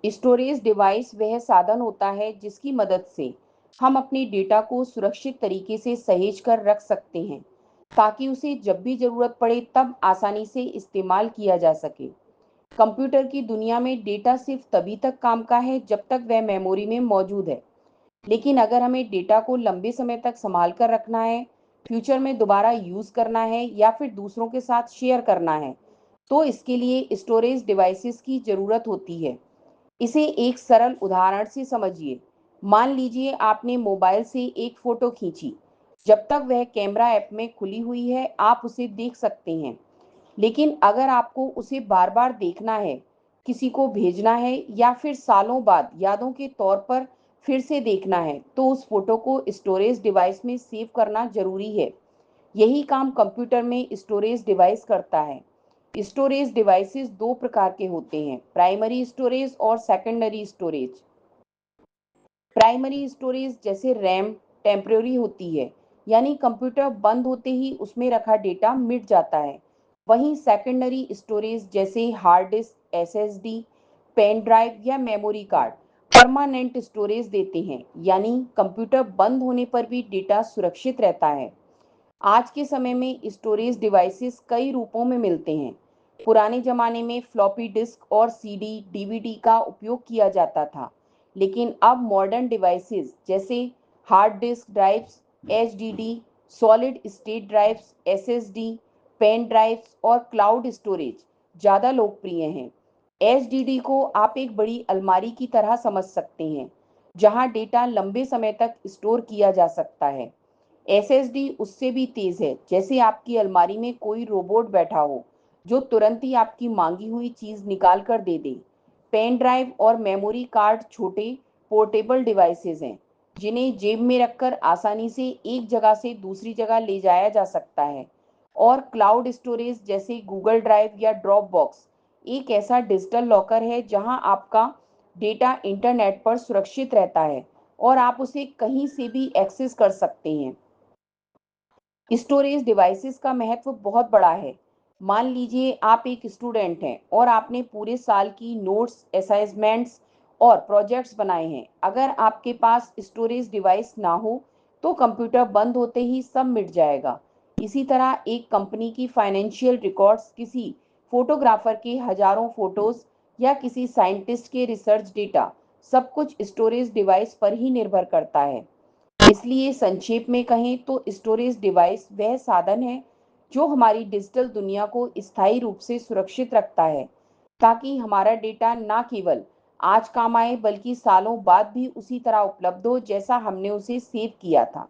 Storage device वह साधन होता है जिसकी मदद से हम अपने डेटा को सुरक्षित तरीके से सहेज कर रख सकते हैं, ताकि उसे जब भी ज़रूरत पड़े तब आसानी से इस्तेमाल किया जा सके। कंप्यूटर की दुनिया में डेटा सिर्फ तभी तक काम का है जब तक वह मेमोरी में मौजूद है। लेकिन अगर हमें डेटा को लंबे समय तक संभाल कर रखना है, फ्यूचर में दोबारा यूज़ करना है या फिर दूसरों के साथ शेयर करना है, तो इसके लिए स्टोरेज डिवाइसेस की ज़रूरत होती है। इसे एक सरल उदाहरण से समझिए। मान लीजिए आपने मोबाइल से एक फ़ोटो खींची। जब तक वह कैमरा ऐप में खुली हुई है, आप उसे देख सकते हैं। लेकिन अगर आपको उसे बार-बार देखना है, किसी को भेजना है या फिर सालों बाद यादों के तौर पर फिर से देखना है, तो उस फ़ोटो को स्टोरेज डिवाइस में सेव करना ज़रूरी है। यही काम कंप्यूटर में स्टोरेज डिवाइस करता है। स्टोरेज डिवाइसेस दो प्रकार के होते हैं, प्राइमरी स्टोरेज और सेकेंडरी स्टोरेज। प्राइमरी स्टोरेज जैसे रैम टेम्परेरी होती है, यानी कंप्यूटर बंद होते ही उसमें रखा डेटा मिट जाता है। वहीं सेकेंडरी स्टोरेज जैसे hard disk, SSD, pen drive या मेमोरी कार्ड परमानेंट स्टोरेज देते हैं, यानी कंप्यूटर बंद होने पर भी डेटा सुरक्षित रहता है। आज के समय में स्टोरेज डिवाइसेस कई रूपों में मिलते हैं। पुराने ज़माने में फ्लॉपी डिस्क और सीडी, डीवीडी का उपयोग किया जाता था, लेकिन अब मॉडर्न डिवाइसेस जैसे hard disk drives, HDD, solid state drives, SSD, pen drives और क्लाउड स्टोरेज ज़्यादा लोकप्रिय हैं। एचडीडी को आप एक बड़ी अलमारी की तरह समझ सकते हैं, जहां डेटा लंबे समय तक स्टोर किया जा सकता है। एसएसडी उससे भी तेज है, जैसे आपकी अलमारी में कोई रोबोट बैठा हो जो तुरंत ही आपकी मांगी हुई चीज निकाल कर दे दे। पेन ड्राइव और मेमोरी कार्ड छोटे पोर्टेबल डिवाइसेस हैं, जिन्हें जेब में रखकर आसानी से एक जगह से दूसरी जगह ले जाया जा सकता है। और क्लाउड स्टोरेज जैसे गूगल ड्राइव या ड्रॉप बॉक्स एक ऐसा डिजिटल लॉकर है जहां आपका डेटा इंटरनेट पर सुरक्षित रहता है और आप उसे कहीं से भी एक्सेस कर सकते हैं। स्टोरेज डिवाइसेस का महत्व बहुत बड़ा है। मान लीजिए आप एक स्टूडेंट हैं और आपने पूरे साल की नोट्स, असाइनमेंट्स और प्रोजेक्ट्स बनाए हैं। अगर आपके पास स्टोरेज डिवाइस ना हो, तो कंप्यूटर बंद होते ही सब मिट जाएगा। इसी तरह एक कंपनी की फाइनेंशियल रिकॉर्ड्स, किसी फोटोग्राफर के हजारों फोटोज या किसी साइंटिस्ट के रिसर्च डेटा, सब कुछ स्टोरेज डिवाइस पर ही निर्भर करता है। इसलिए संक्षेप में कहें तो स्टोरेज डिवाइस वह साधन है जो हमारी डिजिटल दुनिया को स्थायी रूप से सुरक्षित रखता है, ताकि हमारा डेटा ना केवल आज काम आए बल्कि सालों बाद भी उसी तरह उपलब्ध हो जैसा हमने उसे सेव किया था।